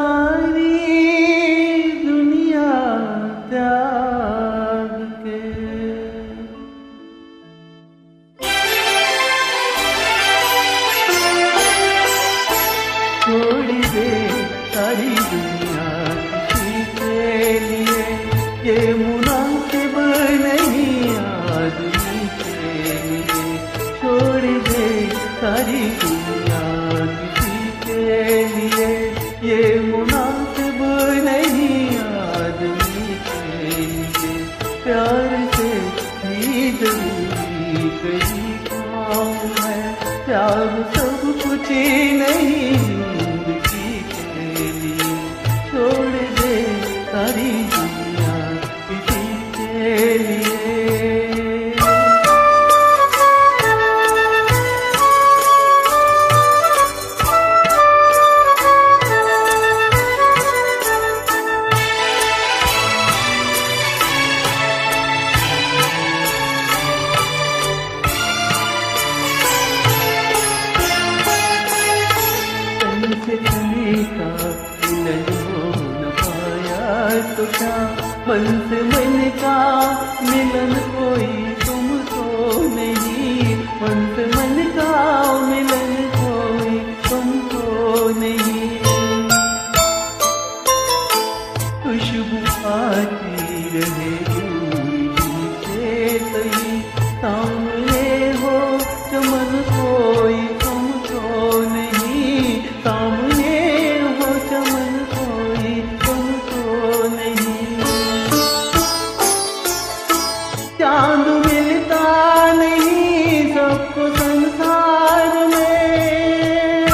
सारी दुनिया त्याग के। छोड़ दे सारी दुनिया किसी के लिए, ये मुनासिब नहीं आदमी के लिए। छोड़ दे सारी दुनिया किसी के लिए, ये मुनासिब नहीं आदमी के लिए। प्यार से ही जरूरी कई काम है, प्यार सब कुछ नहीं जिंदगी के लिए। छोड़ दे सारी दुनिया किसी के लिए। से चले का मिलन हो न पाया तो क्या, मन से मन का मिलन कोई तुम तो नहीं। मन से मन का मिलन कोई तुम तो नहीं। खुशबू आती रहे दूरी से कहीं, सामने हो चमन कोई तुम तो नहीं। सामने हो चमन कोई तुम तो नहीं। चांद मिलता नहीं सबको संसार में,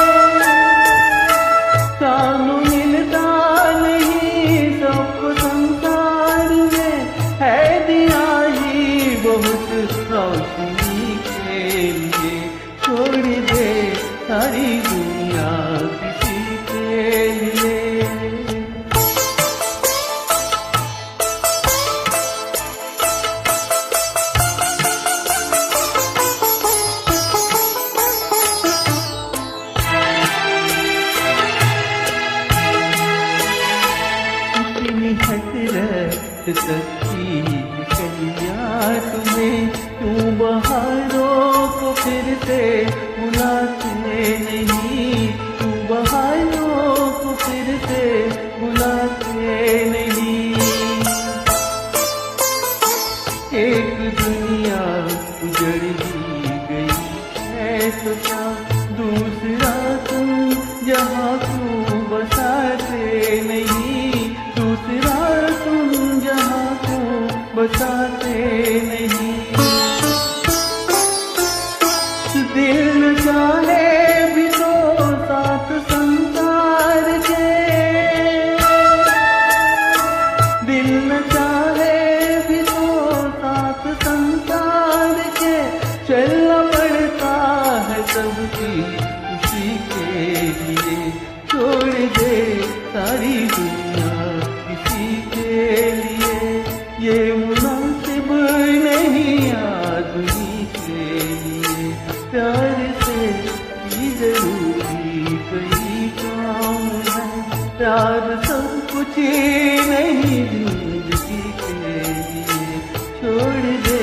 चांद मिलता नहीं सबको संसार में। है दिया ही बहुत रोशनी के लिए। छोड़ दे सारी दुनिया किसी के लिए। इतनी हसरत सच्ची कलिया तुम्हें, क्यों बहारों को फिर से बुलाते नहीं। क्यों बहारों को फिर से बुलाते नहीं। एक दुनिया उजड़ ही गई है तो क्या, दूसरा तुम जहाँ क्यों बसाते नहीं। दूसरा तुम जहाँ क्यों बसाते नहीं। दिल न चाहे भी तो साथ संसार के, दिल न चाहे भी तो साथ संसार के। चलना पड़ता है सबकी खुशी के लिए। छोड़ दे सारी दुनिया किसी के लिए, ये मुनासिब नहीं आदमी के लिए। प्यार से ही जरूरी कई काम है, प्यार सब कुछ नहीं जिंदगी के लिए। छोड़ दे